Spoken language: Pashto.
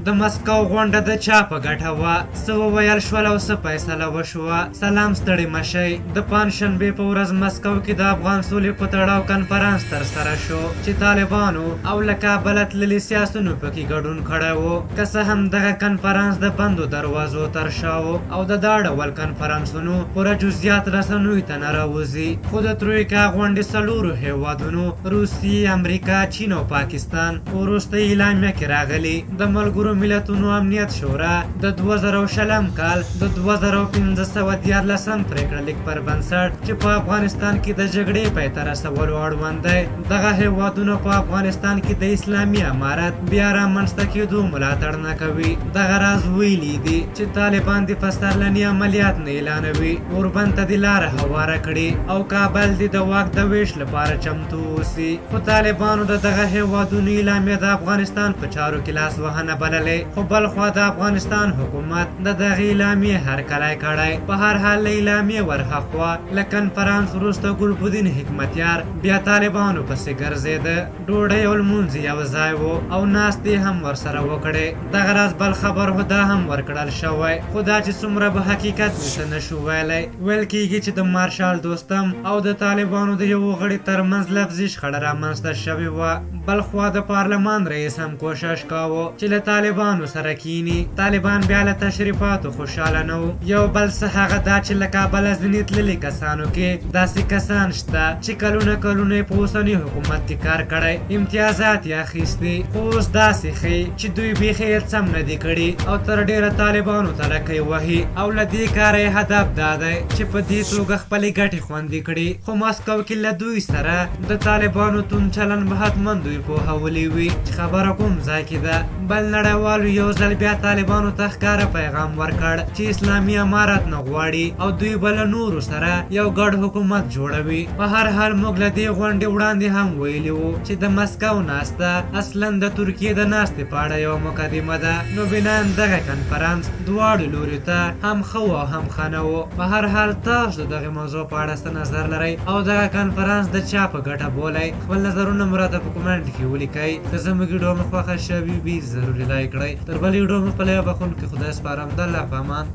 د مسکو غونډه د چا په ګټه وه؟ څه وویل شول او څه فیصله وشوه؟ سلام، ستړي مشئ. د پنجشنبې په ورځ مسکو کې د افغان سولې په تړاو کنفرانس ترسره شو چې طالبانو او له کابله تللي سیاسیونو پکې ګډون کړی و. که څه هم دغه کنفرانس د بندو دروازو تر شا و او د دا ډول کنفرانسونو پوره جزئیات رسنیو ته نه راوځي، خو د ترویکا غونډې څلورو هیوادونو روسیې، امریکا، چین او پاکستان په وروستۍ اعلامیه کې راغلي. د ملګرو ملتونو امنیت شورا د 2020 کال د 2514 پریکړه لیک پر بنسټ چې په افغانستان کې د جګړې پای ته رسولو اړوند دی، دغه هیوادونو په افغانستان کې د اسلامي امارت بیا رامنځته کېدو ملاتړ نه کوي. دغه راز ویلي دي چې طالبان د پسرلني عملیات نه اعلانوي، اوربند ته د لاره هواره کړي او کابل د واک د ویش لپاره چمتو اوسي. خو طالبانو د دغه هیوادونو اعلامیه د افغانستان په چارو کې لاس وهنه بللې، خو بل خوا د افغانستان حکومت د دغه اعلامیې هرکلی کړی. په هر حال له اعلامیې ورهاخوا له کنفرانس وروسته ګلبدین حکمتیار بیا طالبانو پسې ګرځېده. ډوډۍ او لمونځ یو ځای و او ناستې هم ورسره وکړې. دغه راز بل خبر دا هم ورکړل شوی، خو دا چې څومره به حقیقت ورته نشو ویلی. ویل کېږي چې د مارشال دوستم او د طالبانو د یو غړي ترمنځ لفظي شخړه رامنځته شوې وه. بل خوا د پارلمان رئیس هم کوشش کاوه چې له طالبانو سره کینی. طالبان بیا له تشریفاتو خوشحاله نه و. یو بل څه هغه دا چې له کابله ځینې تللي کسانو کې داسې کسان شته چې کلونه یې په اوسني حکومت کې کار کړی، امتیازات یې اخیستي، خو اوس داسې ښیي چې دوی بیخي یې څم نه دي کړي او تر ډېره طالبانو ته لکۍ وهي او له دې کاره یې هدف دا دی چې په دې توګه خپلې ګټې خوندي کړي. خو مسکو کې له دوی سره د طالبانو توند چلن به حتما دوی پوهولی وي چې خبره کوم ځای کې ده. بل نړیوالو یو ځل بیا طالبانو ته ښکاره پیغام ورکړ چې اسلامي امارت نه غواړي او دوی به له نورو سره یو ګډ حکومت جوړوي. په هر حال موږ له دې غونډې وړاندې هم ویلي وو چې د مسکو ناسته اصلا د ترکیې د ناستې په اړه یوه مقدمه ده، نو بناً دغه کنفرانس دواړو لوري ته هم ښه و او هم ښه نه و. په هر حال تاسو د دغې موضوع په اړه څه نظر لرئ او دغه کنفرانس د چا په ګټه بولئ؟ خپل نظرونه مو راته په کومنټ کې ولیکئ. که زموږ ویډیو مو خوښه شوې وي ضروري لایک کړئ. تر بلې ویډیو مو په لیه بخښونکي خدای سپارم. د الله په امان.